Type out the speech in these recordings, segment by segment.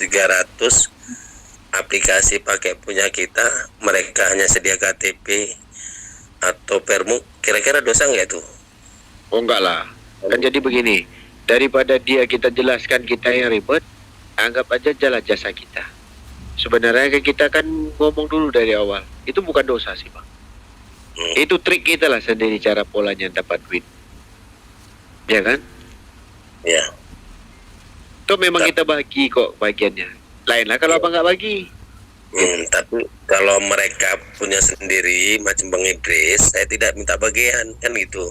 300 aplikasi pakai punya kita, mereka hanya sedia KTP atau permuk, kira-kira dosa nggak tuh? Oh enggak lah. Kan jadi begini, daripada dia kita jelaskan kita yang ribet, anggap aja jasa kita. Sebenarnya kan kita kan ngomong dulu dari awal. Itu bukan dosa sih Bang. Itu trik kita lah sendiri cara polanya dapat duit. Ya kan? Ya. Itu memang kita bagi kok bagiannya. Lain lah kalau Abang nggak bagi. Tapi kalau mereka punya sendiri macam Bang Idris, saya tidak minta bagian kan gitu.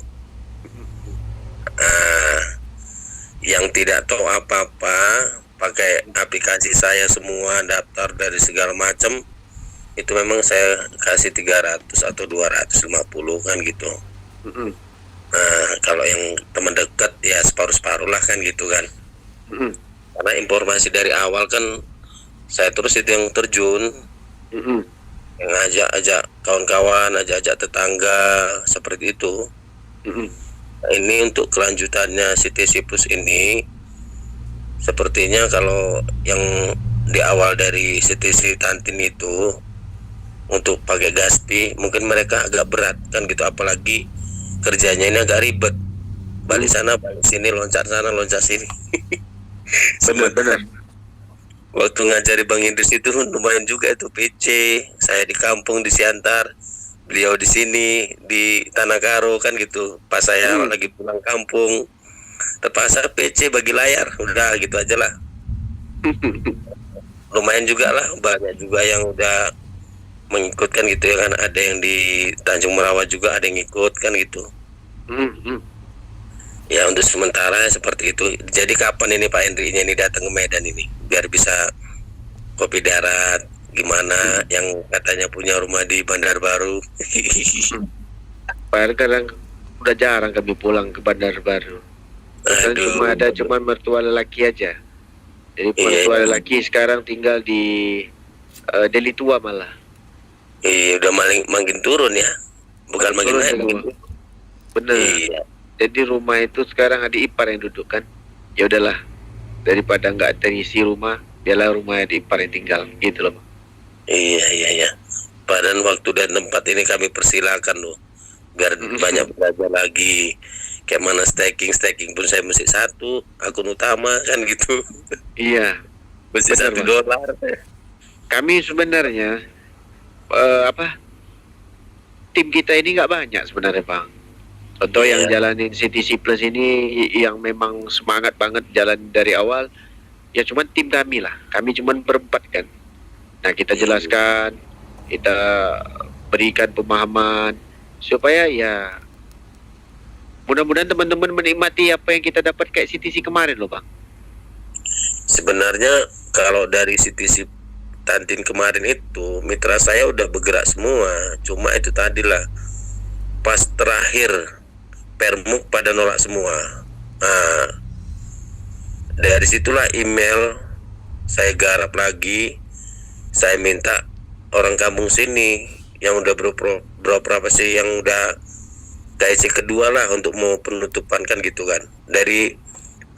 Yang tidak tahu apa-apa pakai aplikasi saya semua, daftar dari segala macam, itu memang saya kasih 300 atau 250 kan gitu. Kalau yang teman dekat ya separuh-separuh lah kan gitu kan. Karena informasi dari awal kan saya terus itu yang terjun, yang ajak kawan-kawan, ajak tetangga seperti itu. Nah, ini untuk kelanjutannya CTC Plus ini, sepertinya kalau yang di awal dari CTC Tantin itu untuk pakai Gaspi mungkin mereka agak berat kan gitu, apalagi kerjanya ini agak ribet, balik sana balik sini, loncat sana loncat sini. Benar. Waktu ngajari Bang Idris itu lumayan juga itu PC, saya di kampung di Siantar, beliau di sini di Tanah Karo kan gitu. Pas saya lagi pulang kampung terpaksa PC bagi layar, udah gitu aja lah. Lumayan juga lah, banyak juga yang udah mengikutkan gitu ya kan, ada yang di Tanjung Merawat juga ada yang ikut kan gitu. Ya untuk sementara seperti itu. Jadi kapan ini Pak Hendri ini datang ke Medan ini biar bisa kopi darat gimana, yang katanya punya rumah di Bandar Baru. Padahal kadang udah jarang kami pulang ke Bandar Baru. Cuma ada mertua lelaki aja. Jadi mertua lelaki sekarang tinggal di Deli Tua malah. Iya, udah makin turun ya. Bukan makin naik, makin turun. Bener. Iya. Jadi rumah itu sekarang ada ipar yang duduk kan. Ya udahlah, daripada nggak terisi rumah, biarlah rumah di ipar yang tinggal gitu loh. Iya. Padahal waktu dan tempat ini kami persilakan loh, biar banyak belajar lagi. Kayak mana staking pun saya mesti satu akun utama kan gitu. Iya. Mesti $1. Kami sebenarnya tim kita ini nggak banyak sebenarnya Bang. Contoh yang jalanin CTC Plus ini yang memang semangat banget jalan dari awal, ya cuman tim kami lah. Kami cuman berempat kan. Nah kita jelaskan, kita berikan pemahaman supaya ya mudah-mudahan teman-teman menikmati apa yang kita dapat kayak CTC kemarin loh Bang. Sebenarnya kalau dari CTC Tantin kemarin itu mitra saya udah bergerak semua, cuma itu tadilah pas terakhir permuk pada nolak semua. Nah, dari situlah email saya garap lagi, saya minta orang kampung sini yang udah beroperasi sih, yang udah KIC kedua lah untuk mau penutupan kan gitu kan. Dari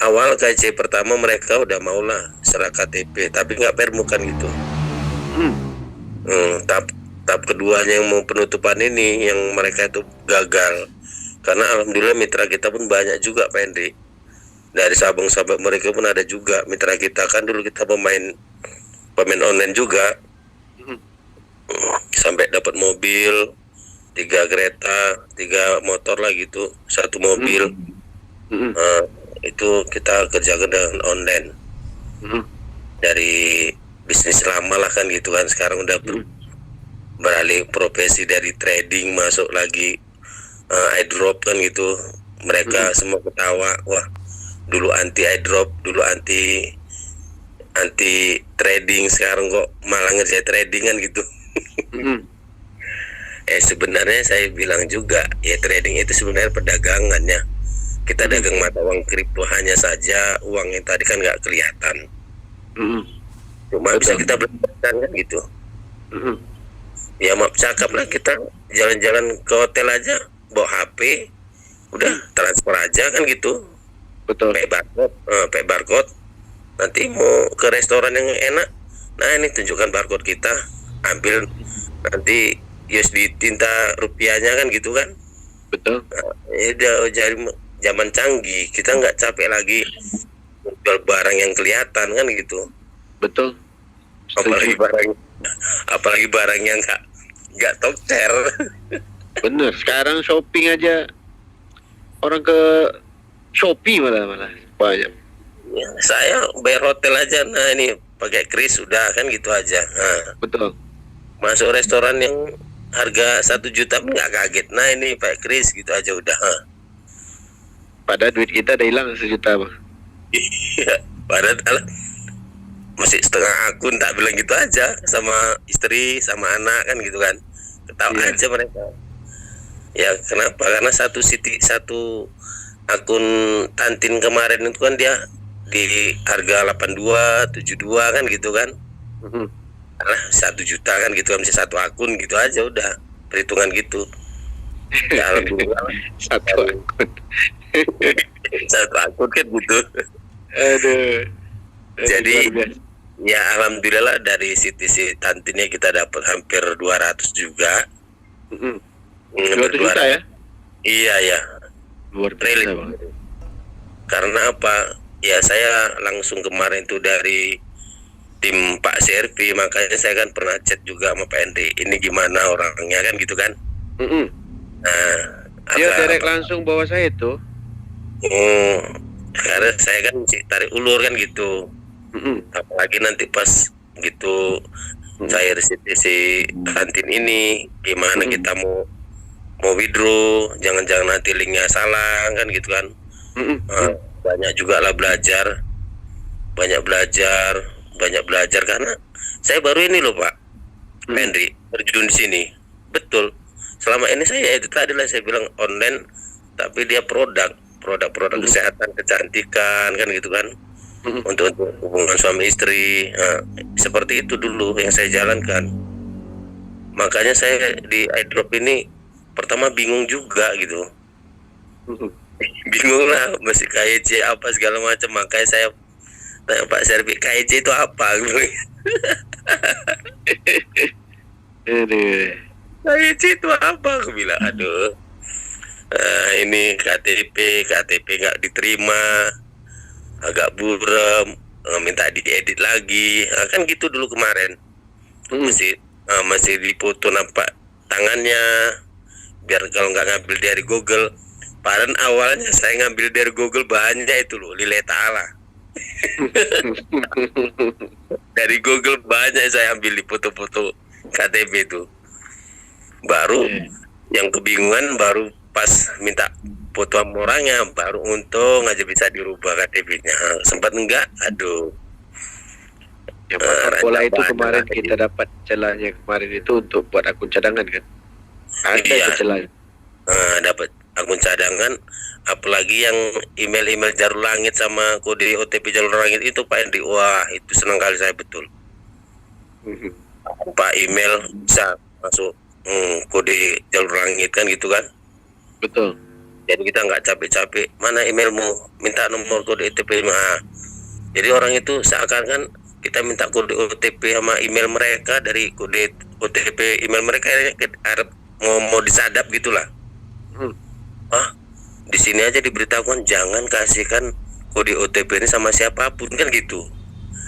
awal KIC pertama mereka udah mau lah serah KTP, tapi nggak permuk kan gitu. Tahap keduanya yang mau penutupan ini yang mereka itu gagal. Karena alhamdulillah mitra kita pun banyak juga Pak Hendri. Dari sahabat-sahabat mereka pun ada juga mitra kita, kan dulu kita pemain online juga. Sampai dapat mobil, 3 kereta, 3 motor lah gitu, 1 mobil. Itu kita kerjakan dengan online. Dari bisnis lama lah kan gitu kan, sekarang udah beralih profesi dari trading masuk lagi iDrop kan gitu. Mereka semua ketawa, wah dulu anti iDrop, dulu anti trading, sekarang kok malah ngerjain trading kan gitu. Sebenarnya saya bilang juga ya, trading itu sebenarnya perdagangannya. Kita dagang mata uang kripto hanya saja uang yang tadi kan nggak kelihatan. Cuma bisa kita belajarkan kan gitu. Ya maaf cakap lah, kita jalan-jalan ke hotel aja bawa HP, udah transfer aja kan gitu. Betul. Pakai barcode, nanti mau ke restoran yang enak, nah ini tunjukkan barcode kita, ambil nanti USD tinta rupiahnya kan gitu kan. Betul. Udah jadi zaman canggih, kita nggak capek lagi jual barang yang kelihatan kan gitu. Betul. apalagi Setuju. barang apalagi barang yang nggak tokcer. Bener. Sekarang shopping aja orang ke Shopee malah banyak. Ya, saya bayar hotel aja, nah ini pakai kris sudah kan gitu aja. Nah, Betul. masuk restoran yang harga 1 juta pun nggak kaget, nah ini pakai kris gitu aja udah. Padahal duit kita udah hilang 1 juta, Bang. Iya, padahal masih setengah akun, tak bilang gitu aja sama istri sama anak kan gitu kan, ketawa Iya. aja mereka. Ya kenapa? Karena satu akun Tantin kemarin itu kan dia di harga 82, 72 kan gitu kan. Mhm. Alah 1 juta kan gitu kan, masih satu akun gitu aja udah perhitungan gitu. Ya alhamdulillah Satu akun. satu akun kan gitu. Aduh. Jadi Luar biasa. ya alhamdulillah dari si Tantinnya kita dapat hampir 200 juga. Mhm. Hampir 200 juta ya? Iya ya. Luar biasa, Really. Bang. Karena apa? Ya saya langsung kemarin itu dari tim Pak Servi, makanya saya kan pernah chat juga sama Pak Henry. Ini gimana orangnya kan gitu kan? Mhm. Nah, Dia direct langsung bawa saya tuh. karena saya kan tarik ulur kan gitu. Mhm. Apalagi nanti pas gitu saya si kantin ini gimana kita mau withdraw, jangan-jangan nanti linknya salah kan gitu kan. Mhm. Banyak juga lah banyak belajar karena saya baru ini loh Pak Henry terjun di sini. Betul, selama ini saya itu tadi lah saya bilang online, tapi dia produk kesehatan, kecantikan kan gitu kan, untuk hubungan suami istri. Nah, seperti itu dulu yang saya jalankan. Makanya saya di iDrop ini pertama bingung juga gitu. Bingung lah, masih KYC apa segala macam. Makanya saya tanya Pak Servi, KYC itu apa? Aduh. KYC itu apa? Aku bilang, aduh, ini KTP nggak diterima, agak buram, minta diedit lagi. Nah, kan gitu dulu kemarin. Masih dipoto nampak tangannya, biar kalau nggak ngambil dari Google. Padahal awalnya saya ngambil dari Google bahannya itu loh, lillahi ta'ala. Dari Google banyak saya ambil di foto-foto KTP itu. Baru yang kebingungan baru pas minta foto sama orangnya, baru untung aja bisa dirubah KTP-nya. Sempat enggak, aduh. Yang mata bola itu banyak kemarin lah kita dapat celahnya kemarin itu untuk buat akun cadangan kan. Ada Iya. itu celahnya. Dapat akun cadangan, apalagi yang email Jalur Langit sama kode OTP Jalur Langit itu Pak Henry, wah itu senang kali saya betul. Pak email bisa masuk kode Jalur Langit kan gitu kan. Betul. Jadi kita nggak capek-capek, mana emailmu, minta nomor kode OTP. Jadi orang itu seakan kan kita minta kode OTP sama email mereka, dari kode OTP email mereka mau disadap gitulah. Di sini aja diberitahukan jangan kasihkan kode OTP ini sama siapapun kan gitu.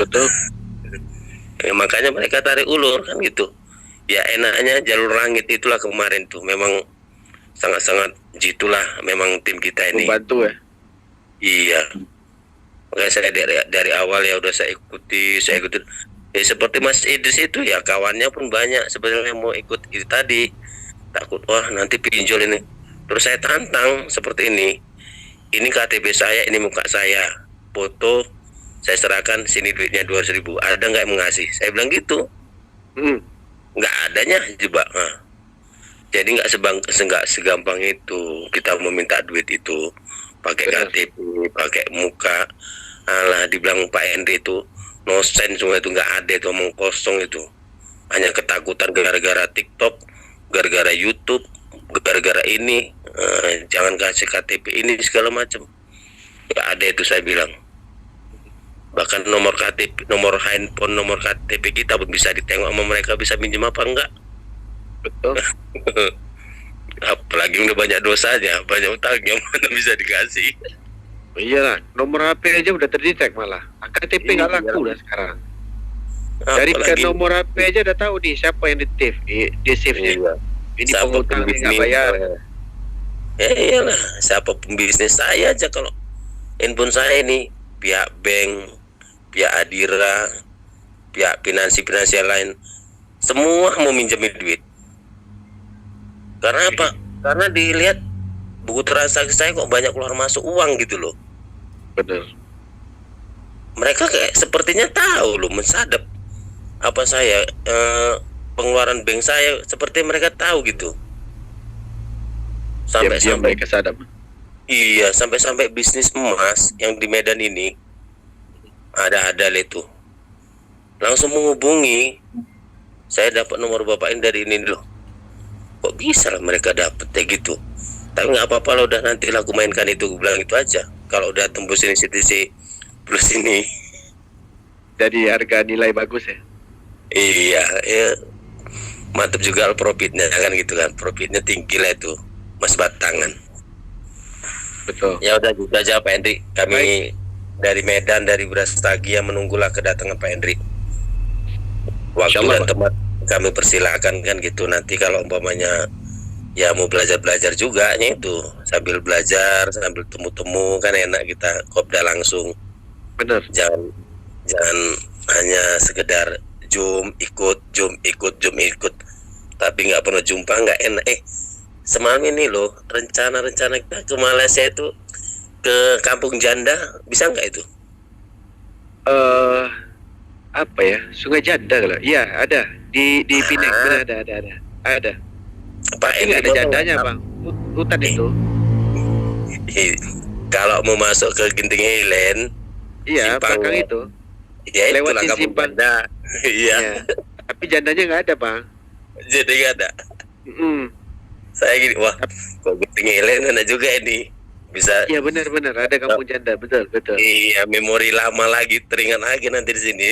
Betul. Makanya mereka tarik ulur kan gitu. Ya enaknya Jalur Langit itulah kemarin tuh memang sangat-sangat jitulah memang tim kita ini. Membantu ya. Iya. Makanya saya dari awal ya udah saya ikutin. Ya seperti Mas Idris itu ya, kawannya pun banyak sebenarnya mau ikut itu tadi. Takut wah nanti pinjol ini. Terus saya tantang seperti ini. Ini KTP saya, ini muka saya. Foto saya serahkan, sini duitnya 200.000. Ada nggak yang mengasih? Saya bilang gitu. Nggak adanya coba. Jadi nggak segampang itu kita meminta duit itu pakai KTP, pakai muka. Alah, dibilang Pak Henry itu no sense semua itu, nggak ada itu, omong kosong itu. Hanya ketakutan gara-gara TikTok, gara-gara YouTube, gara-gara ini, jangan kasih KTP ini segala macam. Nggak ada itu saya bilang. Bahkan nomor KTP, nomor handphone, nomor KTP kita pun bisa ditengok sama mereka, bisa minjem apa enggak. Betul. Apalagi udah banyak dosanya, banyak utangnya, mana bisa dikasih. Iyalah, nomor HP aja udah terdetek malah. KTP nggak laku dah sekarang. Dari ke nomor HP aja udah tahu nih siapa yang di save-nya. Iya. Ini Siapa pengutang yang nggak pembisnis, bayar. ya iyalah, siapa pembisnis saya aja kalau handphone saya ini pihak bank, pihak Adira, pihak finansial lain, semua mau minjemin duit. Karena apa? Karena dilihat buku transaksi saya kok banyak keluar masuk uang gitu loh. Bener. Mereka kayak sepertinya tahu loh, mensadap apa saya, pengeluaran bank saya, seperti mereka tahu gitu. Diam-diam mereka sadar. Iya, sampai bisnis emas yang di Medan ini ada itu langsung menghubungi saya, dapat nomor bapak ini dari ini loh. Kok bisa lah mereka dapat kayak gitu? Tapi nggak apa-apa lah, udah nanti lah aku mainkan itu, gue bilang itu aja. Kalau udah tembus ini CTC plus ini, Jadi harga nilai bagus ya. iya, ya mantap juga profitnya kan gitu kan, profitnya tinggi lah itu, mas batangan. Betul. Ya udah gitu aja Pak Hendri, kami dari Medan, dari Brastagi, yang menunggulah kedatangan Pak Hendri. Waktu Insyaallah, dan tempat kami persilakan kan gitu. Nanti kalau umpamanya ya mau belajar juga itu, sambil belajar sambil temu kan enak, kita kopdar langsung. Bener. Jangan hanya sekedar zoom ikut, tapi nggak pernah jumpa, nggak enak. Semalam ini loh rencana kita ke Malaysia itu, ke Kampung Janda, bisa nggak itu? Apa ya? Sungai Janda kalau. Iya, ada di Pinang. Benar, ada. Pak Tapi nggak ada jandanya, Bang. Hutan itu. Kalau mau masuk ke Genting Highland, Iya, belakang itu. ya itulah Lewatin Kampung Simpang. Janda. Iya. Iya. Tapi jandanya nggak ada, Bang. Jadi nggak ada. Saya gini, wah, kok Genting Highland enak juga ini. Bisa. Iya, benar, ada kampung janda, betul. Iya, memori lama lagi, teringat lagi nanti di sini.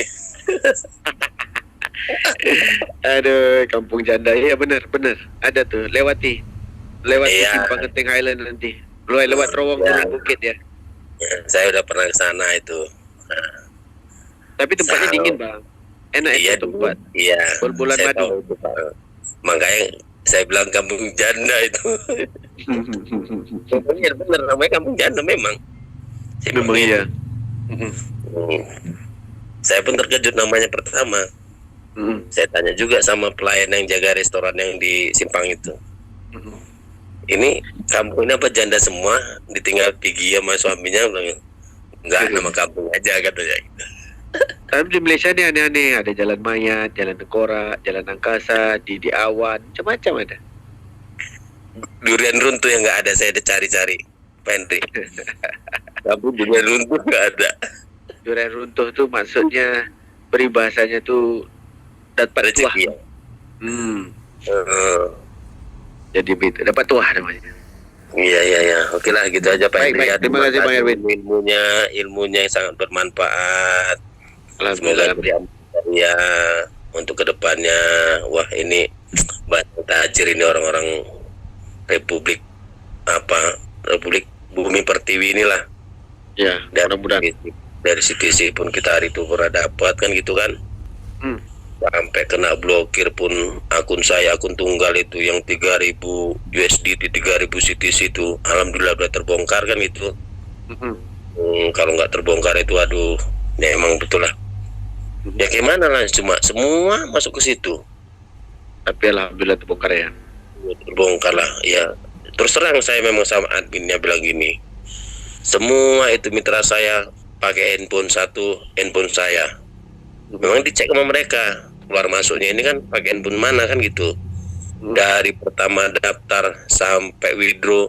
Aduh, kampung janda. Iya, benar. Ada tuh, lewati Iya. Simpang Genting Highland nanti. Lewat terowong turun bukit ya. Ya, saya udah pernah ke sana itu. Tapi tempatnya dingin, Bang. Enak Iya, itu tempat. Iya. Berbulan Saya madu. tahu itu, Pak. Makanya saya bilang Kampung Janda itu. Bener namanya Kampung Janda memang. Memang iya. Saya pun terkejut namanya pertama. Saya tanya juga sama pelayan yang jaga restoran yang di Simpang itu. Ini kampung ini apa janda semua, ditinggal Pigi sama suaminya? Bilang, enggak, nama kampung aja katanya. Tapi di Malaysia ini aneh-aneh. Ada jalan mayat, jalan tengkorak, jalan angkasa, di awan, macam-macam ada. Durian runtuh yang nggak ada, saya udah cari-cari, Pak Hendri. Kampung durian runtuh nggak ada. Durian runtuh tuh maksudnya peribahasanya tuh dapat tuah. Rezeki ya. Jadi begitu, dapat tuah namanya. Iya. Oke lah, gitu aja Pak Hendri. Baik. Terima kasih Bang Erwin. Ilmunya yang sangat bermanfaat. Alhamdulillah. Semoga ya untuk kedepannya. Wah, ini banyak tajir ini orang-orang Republik Bumi Pertiwi inilah. Ya, Dan mudah-mudahan. dari CTC pun kita hari itu pernah dapat kan gitu kan. Sampai kena blokir pun akun tunggal itu yang 3.000 USDT, 3.000 CTC itu, alhamdulillah udah terbongkar kan gitu. Kalau nggak terbongkar itu, aduh, ya emang betul lah. Ya gimana lah, cuma semua masuk ke situ. Tapi alhamdulillah terbongkar ya. Terbongkar lah, ya. Terus terang saya memang sama adminnya bilang gini, semua itu mitra saya pakai handphone saya. Memang dicek sama mereka, keluar masuknya ini kan pakai handphone mana kan gitu. Dari pertama daftar sampai withdraw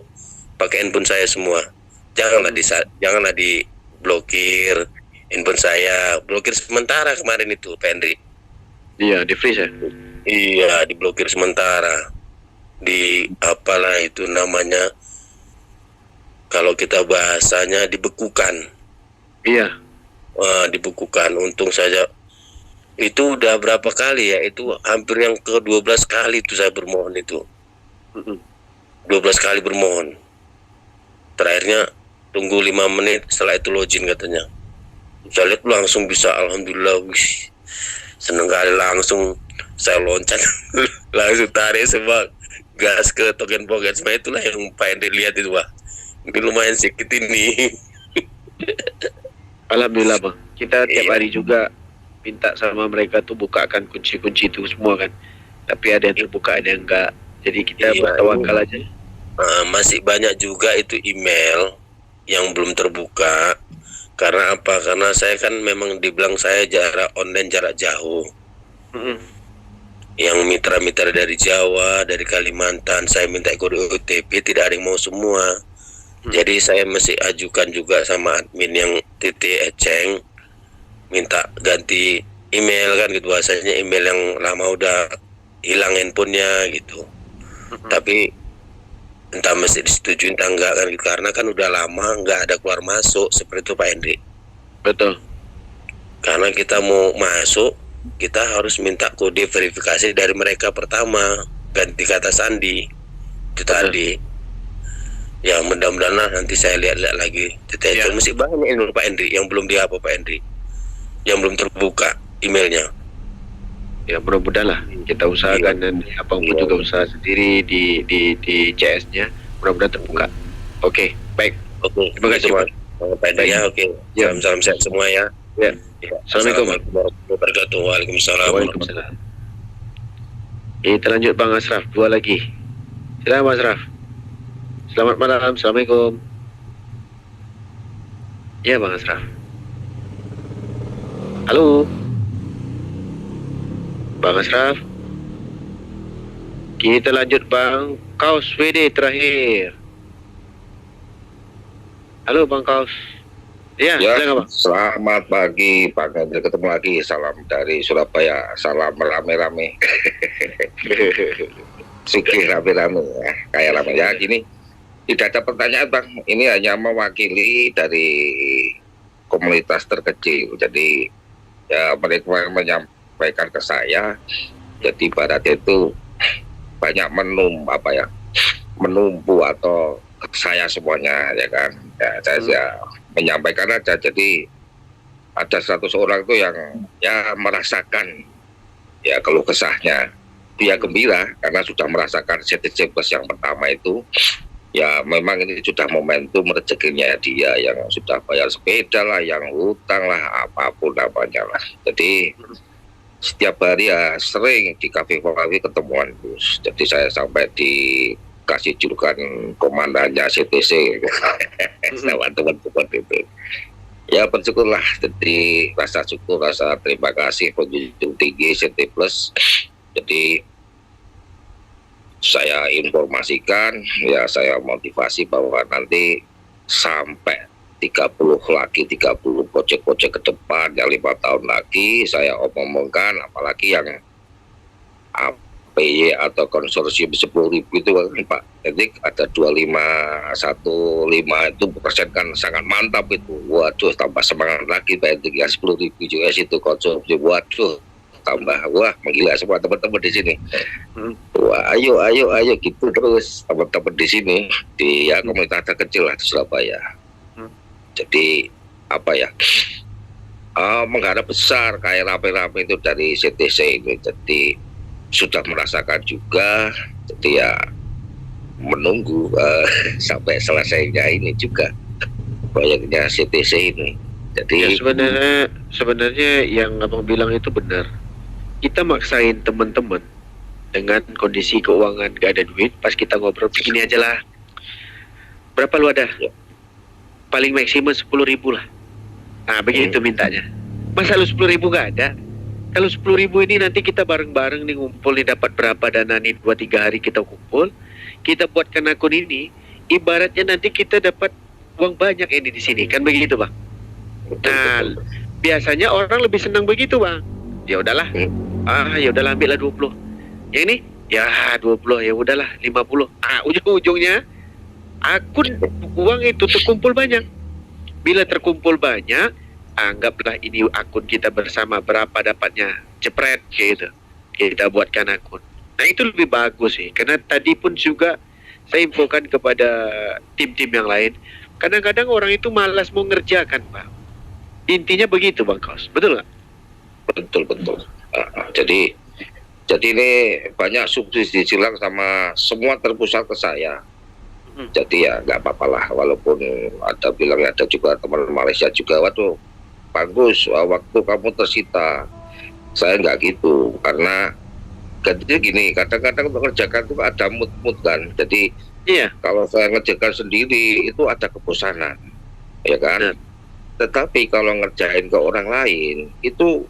pakai handphone saya semua. Janganlah di blokir handphone saya, blokir sementara kemarin itu Pak Hendri. Iya, di freeze ya. Iya, diblokir sementara. Di apalah itu namanya, kalau kita bahasanya dibekukan. Iya. dibukukan. Untung saja itu udah berapa kali ya, itu hampir yang ke-12 kali itu saya bermohon itu. 12 kali bermohon. Terakhirnya tunggu 5 menit, setelah itu login katanya. Saya lihat langsung bisa, alhamdulillah, wih, seneng kali, langsung saya loncat langsung tarik semua gas ke token pocket. Semua itulah yang Pak Hendri lihat itu, Pak. Ini lumayan sedikit ini. Alhamdulillah bang, kita tiap hari juga minta sama mereka tuh bukakan kunci-kunci itu semua kan, tapi ada yang terbuka ada yang enggak, jadi kita bertawakal aja. Masih banyak juga itu email yang belum terbuka. Karena apa? Karena saya kan memang dibilang saya jarak online jarak jauh. Yang mitra-mitra dari Jawa, dari Kalimantan, saya minta kode OTP, tidak ada yang mau semua. Jadi saya mesti ajukan juga sama admin yang @eceng, minta ganti email kan gitu, bahasanya email yang lama udah hilang handphonenya gitu. Tapi entah mesti disetujui entah enggak kan gitu, karena kan udah lama nggak ada keluar masuk seperti itu Pak Hendri. Betul. Karena kita mau masuk, kita harus minta kode verifikasi dari mereka pertama, ganti kata sandi itu tadi. Ya mudah-mudahan nanti saya lihat-lihat lagi. Itu masih banyak ini Pak Hendri yang belum dihapus Pak Hendri, yang belum terbuka emailnya. Ya mudah-mudahan lah kita usahakan dan abang pun juga usaha sendiri di CS-nya, mudah-mudahan terbuka. Oke, baik. Oke, terima kasih Pak Hendri ya. Oke, salam sehat semua ya. Ya. Assalamualaikum warahmatullahi wabarakatuh. Waalaikumsalam. Waalaikumsalam. Kita lanjut Bang Asraf, 2 lagi. Silakan Bang Asraf. Selamat malam, Assalamualaikum. Ya Bang Asraf. Halo Bang Asraf. Kita lanjut Bang Kaus WD terakhir. Halo Bang Kaus. Ya, silakan Bang. Selamat pagi Pak Hendri, ketemu lagi. Salam dari Surabaya. Salam rame-rame. Sikih rame-rame ya, kayak rame ya. Gini, tidak ada pertanyaan Bang. Ini hanya mewakili dari komunitas terkecil. Jadi ya mereka menyampaikan ke saya. Jadi barat itu banyak menumpu atau ke saya semuanya ya kan. Ya saya menyampaikan aja. Jadi ada 100 orang tuh yang ya merasakan ya keluh kesahnya. Dia gembira karena sudah merasakan CTC Plus yang pertama itu. Ya memang ini sudah momentum rezekinya dia yang sudah bayar sepeda lah, yang hutang lah, apapun namanya lah. Jadi setiap hari ya sering di kafe-kafe ketemuan Gus. Jadi saya sampai dikasih julukan komandannya CTC sama teman-teman itu. Ya bersyukurlah, jadi rasa syukur, rasa terima kasih penjunjung tinggi CT Plus. Jadi saya informasikan, ya saya motivasi bahwa nanti sampai 30 project-project ke depan yang 5 tahun lagi saya omongkan, apalagi yang APY atau konsorsium 10.000 itu kan Pak, jadi ada 2515 itu persen kan sangat mantap itu. Waduh, tambah semangat lagi Pak Hendrik ya, 10.000 juga situ konsorsium. Waduh, tambah, wah menggila semua teman-teman di sini. Wah, ayo gitu terus teman-teman di sini di ya komunitas kecil lah di Surabaya. Jadi apa ya, mengharap besar kayak rame-rame itu dari CTC ini. Jadi sudah merasakan juga. Jadi ya menunggu sampai selesainya ini juga proyeknya CTC ini. Jadi ya, sebenarnya yang abang bilang itu benar. Kita maksain teman-teman dengan kondisi keuangan gak ada duit, pas kita ngobrol begini aja lah. Berapa lu ada? Ya. Paling maksimum 10.000 lah. Nah begitu mintanya. Masa lu 10.000 gak ada? Kalau 10.000 ini nanti kita bareng-bareng nih ngumpul nih, dapat berapa dana nih, 2-3 hari kita kumpul, kita buatkan akun ini, ibaratnya nanti kita dapat uang banyak ini di sini, kan begitu Bang? Nah biasanya orang lebih senang begitu Bang. Ya udahlah, ya udahlah ambillah 20. Yang ini ya 20, ya udahlah 50. Ujung-ujungnya akun uang itu terkumpul banyak. Bila terkumpul banyak, anggaplah ini akun kita bersama, berapa dapatnya, jepret gitu, kita buatkan akun. Nah itu lebih bagus sih, karena tadi pun juga saya infokan kepada tim-tim yang lain, kadang-kadang orang itu malas mau ngerjakan, Pak. Intinya begitu, Bang Kos, betul nggak? Betul. Jadi ini banyak subsidi silang sama semua terpusat ke saya. Jadi ya nggak apa-apa lah, walaupun ada bilang ada juga teman Malaysia juga, waduh bagus waktu kamu tersita. Saya nggak gitu, karena gantinya gini, kadang-kadang mengerjakan itu ada mood kan. Jadi Iya. kalau saya ngerjakan sendiri itu ada kebosanan, ya kan. Tetapi kalau ngerjain ke orang lain itu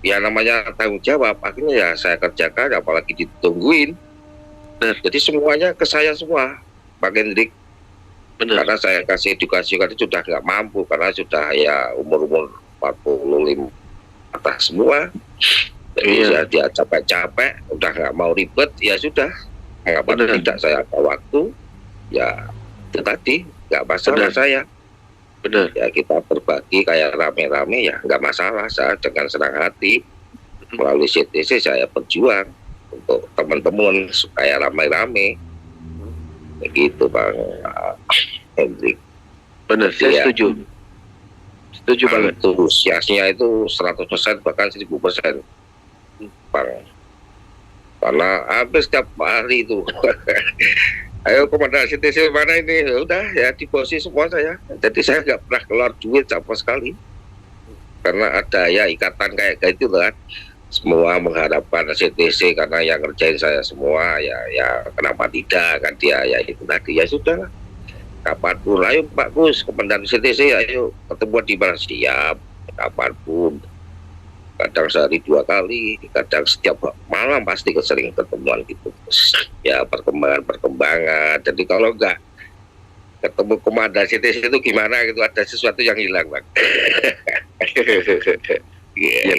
ya namanya tanggung jawab, akhirnya ya saya kerjakan, apalagi ditungguin. Nah, jadi semuanya ke saya semua, Pak Hendrik. Benar. Karena saya kasih edukasi karena sudah nggak mampu, karena sudah ya umur 45 atas semua. Jadi ya dia capek-capek, udah nggak mau ribet, ya sudah. Mengapa tidak saya ada waktu? Ya itu tadi, nggak masalah saya. Benar. Ya kita berbagi kayak rame-rame ya nggak masalah, saya dengan senang hati melalui CTC saya berjuang untuk teman-teman supaya rame-rame begitu, Bang Hendrik. Benar, saya setuju banget. Antusiasnya itu 100% bahkan 1000%, Bang, karena hampir setiap hari itu ayo komandan CTC mana ini, udah ya dibosi semua saya. Jadi saya nggak pernah keluar duit sama sekali, karena ada ya ikatan kayak gitu kan. Semua mengharapkan CTC karena yang ngerjain saya semua, ya kenapa tidak kan, dia ya itu tadi, ya sudah kapanpun ayo Pak Gus komandan CTC, ayo ketemuan di mana, siap kapanpun. Kadang sehari 2 kali, kadang setiap malam pasti sering ketemuan gitu. Ya perkembangan. Jadi kalau enggak ketemu komandan CTC itu gimana gitu, ada sesuatu yang hilang, Bang. Iya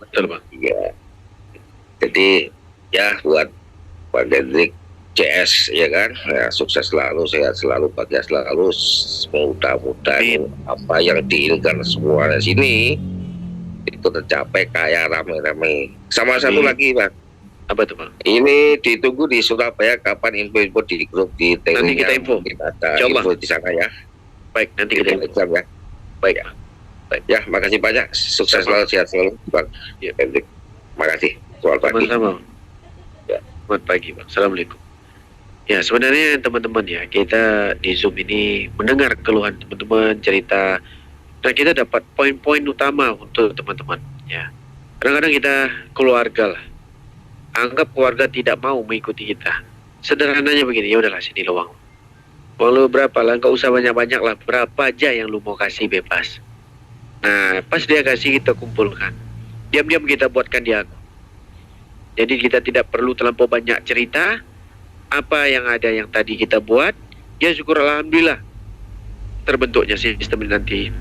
betul Bang. Iya. Jadi ya buat Pak Hendrik CS ya kan, ya, sukses selalu, sehat selalu, bahagia selalu, mudah-mudahan apa yang diinginkan semua di sini itu tercapai kayak rame-rame. Sama satu lagi, Bang. Apa tuh, Bang? Ini ditunggu di Surabaya kapan info-info di grup di Telegram. Nanti kita info. Kita ada info di sana ya. Baik, nanti kita info. Ya. Baik, Bang. Baik. Ya, makasih banyak. Sukses selalu, sehat selalu, Bang. Ya. Makasih. Selamat pagi. Sama-sama. Ya. Selamat pagi, Bang. Assalamualaikum. Ya, sebenarnya teman-teman ya, kita di Zoom ini mendengar keluhan teman-teman, cerita, dan kita dapat poin-poin utama untuk teman-teman ya. Kadang-kadang kita keluarga lah, anggap keluarga tidak mau mengikuti kita. Sederhananya begini, ya udahlah sini lo uang lu berapa lah, nggak usah banyak-banyak lah, berapa aja yang lu mau kasih bebas. Nah pas dia kasih kita kumpulkan, diam-diam kita buatkan dia. Jadi kita tidak perlu terlampau banyak cerita. Apa yang ada yang tadi kita buat, ya syukur alhamdulillah terbentuknya sistem nanti.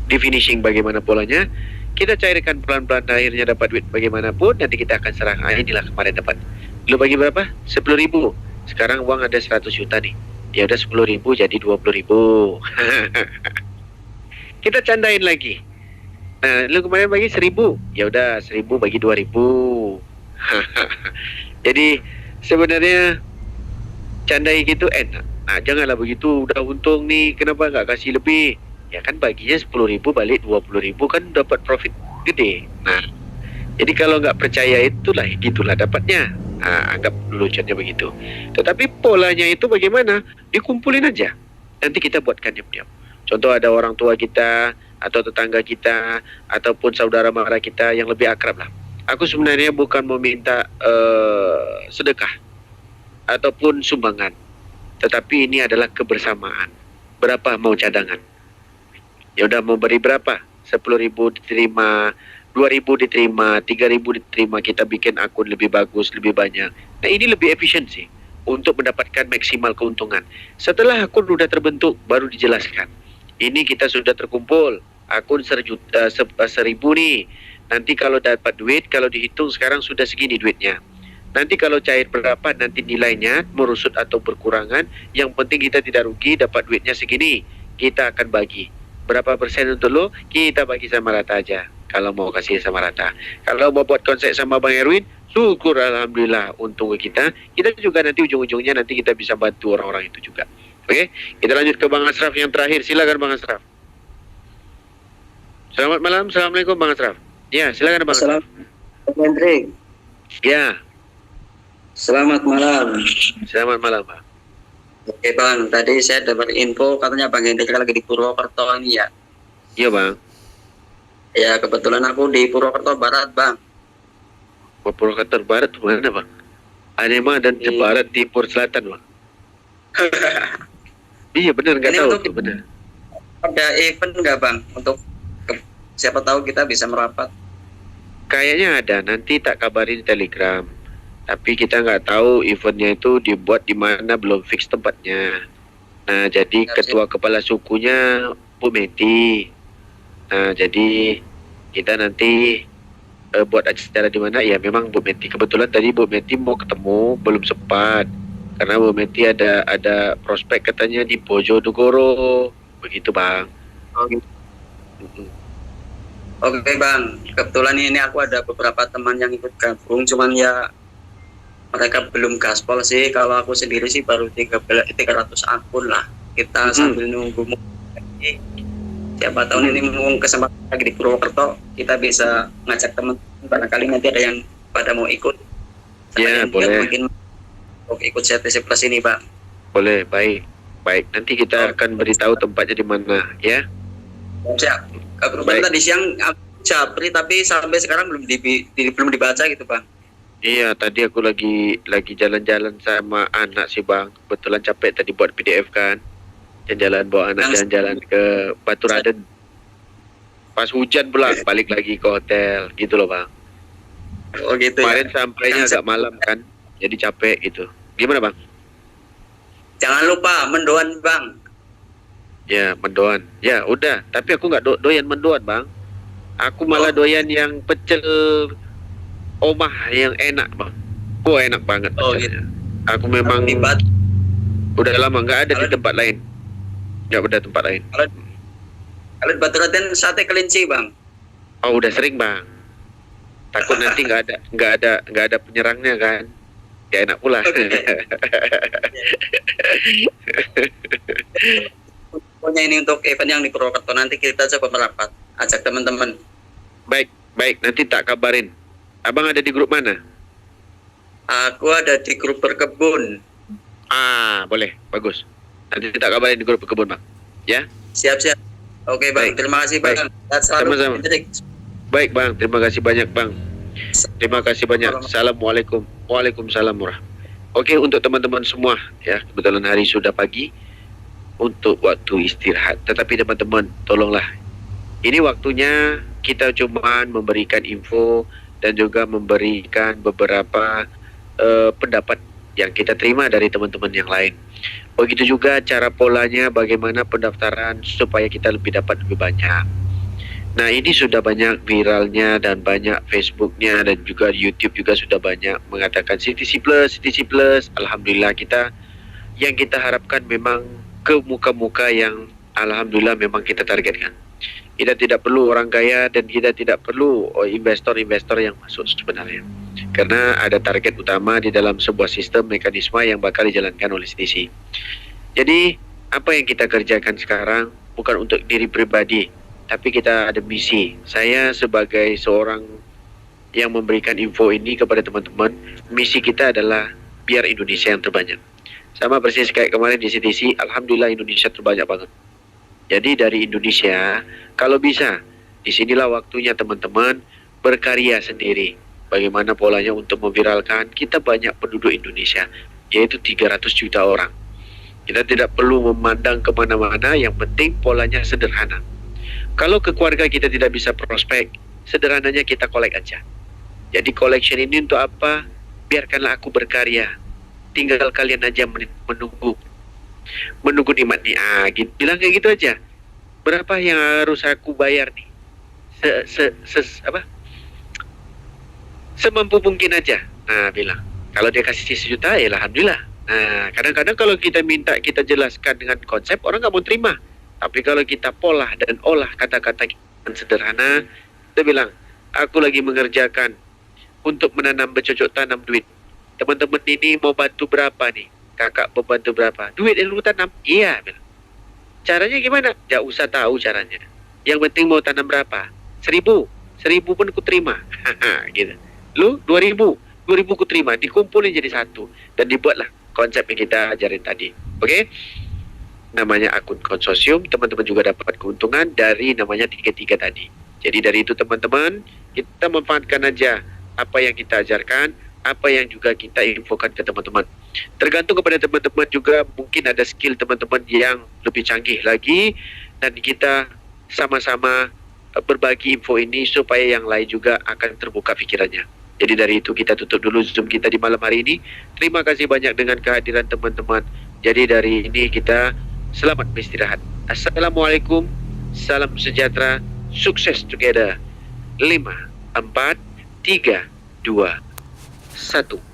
Di finishing bagaimana polanya, kita cairkan pelan-pelan, akhirnya dapat duit bagaimanapun, nanti kita akan serang. Inilah kemarin dapat. Lu bagi berapa? 10.000. Sekarang uang ada 100 juta nih. Ya udah 10.000 jadi 20.000. Kita candain lagi. Nah, lu kemarin bagi 1.000. Ya udah 1.000 bagi 2.000. Jadi sebenarnya candai gitu enak. Nah, janganlah begitu, udah untung nih, kenapa nggak kasih lebih? Ya kan baginya 10.000 balik 20.000 kan dapat profit gede. Nah, jadi kalau nggak percaya itulah gitulah dapatnya. Nah, anggap lucunya begitu. Tetapi polanya itu bagaimana? Dikumpulin aja. Nanti kita buatkan diam-diam. Contoh ada orang tua kita atau tetangga kita ataupun saudara mara kita yang lebih akrab lah. Aku sebenarnya bukan meminta sedekah ataupun sumbangan, tetapi ini adalah kebersamaan. Berapa mau cadangan? Ya udah mau beri berapa? 10.000 diterima, 2.000 diterima, 3.000 diterima, kita bikin akun lebih bagus, lebih banyak. Nah ini lebih efisiensi untuk mendapatkan maksimal keuntungan. Setelah akun sudah terbentuk, baru dijelaskan. Ini kita sudah terkumpul, akun 1.000 nih. Nanti kalau dapat duit, kalau dihitung sekarang sudah segini duitnya. Nanti kalau cair berapa, nanti nilainya merusut atau berkurangan. Yang penting kita tidak rugi, dapat duitnya segini. Kita akan bagi. berapa persen untuk lo, kita bagi sama rata aja. Kalau mau kasih sama rata. Kalau mau buat konsep sama Bang Erwin, syukur alhamdulillah untung kita. Kita juga nanti ujung-ujungnya nanti kita bisa bantu orang-orang itu juga. Oke, kita lanjut ke Bang Asraf yang terakhir. Silakan Bang Asraf. Selamat malam, assalamualaikum Bang Asraf. Ya, silakan Bang Asraf. Assalamualaikum Hendrik. Ya, Selamat malam. selamat malam Bang. Oke Bang, tadi saya dapat info katanya Bang Hendrik lagi di Purwokerto ini ya. Iya Bang. Ya kebetulan aku di Purwokerto Barat Bang. Purwokerto Barat mana Bang? Ada emang dan Di- Barat, Timur, Selatan Bang. Iya benar, nggak Ini tahu untuk- tuh benar. Ada event nggak Bang untuk siapa tahu kita bisa merapat? Kayaknya ada, nanti tak kabarin di Telegram. Tapi kita nggak tahu eventnya itu dibuat di mana, belum fix tempatnya. Nah, jadi Siap, ketua kepala sukunya Bu Meti. Nah, jadi kita nanti buat acara di mana? Ya memang Bu Meti. Kebetulan tadi Bu Meti mau ketemu, belum sempat. Karena Bu Meti ada prospek katanya di Bojonegoro. Begitu Bang. Oh, gitu. Mm-mm. Oke Bang, kebetulan ini aku ada beberapa teman yang ikut gabung, cuman ya mereka belum gaspol sih. Kalau aku sendiri sih baru 300 akun lah. Kita sambil nunggu siapa tahu ini mumpung kesempatan lagi di Purwokerto, kita bisa ngajak teman barangkali nanti ada yang pada mau ikut. Ya, Sekalian biar boleh. makin untuk ikut CTC Plus ini Bang. Boleh, baik. Baik, nanti kita akan beritahu tempatnya di mana, ya. Siap. Kebetulan Baik. tadi siang aku japri tapi sampai sekarang belum dibaca gitu Bang. Iya, tadi aku lagi jalan-jalan sama anak sih Bang. Kebetulan capek tadi buat PDF kan. Jalan-jalan bawa anak Yang- jalan-jalan ke Batu Raden. Pas hujan pula balik lagi ke hotel, gitu loh Bang. Oh gitu Kemarin ya. sampainya Yang- agak malam kan, jadi capek gitu. Gimana Bang? Jangan lupa mendoan Bang. Ya, mendoan. Ya, udah. Tapi aku nggak doyan mendoan Bang. Aku malah doyan yang pecel omah yang enak Bang. Wah, enak banget Oh, pecelnya. Aku memang Di Bat- udah lama nggak ada di Kalau- tempat lain. Nggak ada tempat lain. Kalau di Batu Raden sate kelinci Bang. Oh, udah sering Bang. Takut nanti nggak ada penyerangnya kan. Gak enak pula. Pokoknya ini untuk event yang di Purwokerto, nanti kita coba merapat, ajak teman-teman. Baik, nanti tak kabarin. Abang ada di grup mana? Aku ada di grup berkebun. Ah, boleh, bagus. Nanti tak kabarin di grup kebun Bang. Ya, Siap-siap. Oke Bang, Baik. terima kasih Bang. Baik. Sehat selalu. Sama-sama. Hendrik. baik Bang. Terima kasih banyak Bang. Terima kasih banyak. Assalamualaikum. Waalaikumsalam warahmatullahi. Oke, untuk teman-teman semua ya, kebetulan hari sudah pagi untuk waktu istirahat. Tetapi teman-teman, tolonglah. Ini waktunya kita cuma memberikan info dan juga memberikan beberapa pendapat yang kita terima dari teman-teman yang lain. Begitu juga cara polanya, bagaimana pendaftaran supaya kita dapat lebih banyak. Nah, ini sudah banyak viralnya dan banyak Facebooknya dan juga YouTube juga sudah banyak mengatakan CTC Plus. Alhamdulillah yang kita harapkan memang ke muka-muka yang alhamdulillah memang kita targetkan. Kita tidak perlu orang kaya dan kita tidak perlu investor-investor yang masuk sebenarnya. Karena ada target utama di dalam sebuah sistem mekanisme yang bakal dijalankan oleh CTC. Jadi, apa yang kita kerjakan sekarang bukan untuk diri pribadi, tapi kita ada misi. Saya sebagai seorang yang memberikan info ini kepada teman-teman, misi kita adalah biar Indonesia yang terbanyak. Sama persis kayak kemarin di CTC, alhamdulillah Indonesia terbanyak banget. Jadi dari Indonesia, kalau bisa, disinilah waktunya teman-teman berkarya sendiri. Bagaimana polanya untuk memviralkan, kita banyak penduduk Indonesia, yaitu 300 juta orang. Kita tidak perlu memandang kemana-mana, yang penting polanya sederhana. Kalau ke keluarga kita tidak bisa prospek, sederhananya kita collect aja. Jadi collection ini untuk apa? Biarkanlah aku berkarya. Tinggal kalian aja menunggu nikmat nih. Gitu. Bilang kayak gitu aja. Berapa yang harus aku bayar nih? Semampu mungkin aja. Nah, bilang. Kalau dia kasih 1 juta, ya alhamdulillah. Nah, kadang-kadang kalau kita minta kita jelaskan dengan konsep, orang nggak mau terima. Tapi kalau kita pola dan olah kata-kata kita sederhana, kita bilang, aku lagi mengerjakan untuk menanam bercocok tanam duit. Teman-teman ini mau bantu berapa nih? Kakak mau bantu berapa? Duit yang lu tanam? Iya. Bilang. Caranya gimana? Tidak usah tahu caranya. Yang penting mau tanam berapa? 1.000. 1.000 pun ku terima. Gitu. Lu 2.000. 2.000 ku terima. Dikumpulin jadi satu. Dan dibuatlah konsep yang kita ajarin tadi. Oke? Namanya akun konsorsium. Teman-teman juga dapat keuntungan dari namanya 3-3 tadi. Jadi dari itu teman-teman, kita memanfaatkan aja apa yang kita ajarkan, apa yang juga kita infokan ke teman-teman. Tergantung kepada teman-teman juga, mungkin ada skill teman-teman yang lebih canggih lagi, dan kita sama-sama berbagi info ini supaya yang lain juga akan terbuka pikirannya. Jadi dari itu kita tutup dulu Zoom kita di malam hari ini. Terima kasih banyak dengan kehadiran teman-teman. Jadi dari ini kita selamat beristirahat. Assalamualaikum, salam sejahtera, sukses together. 5, 4, 3, 2, 1.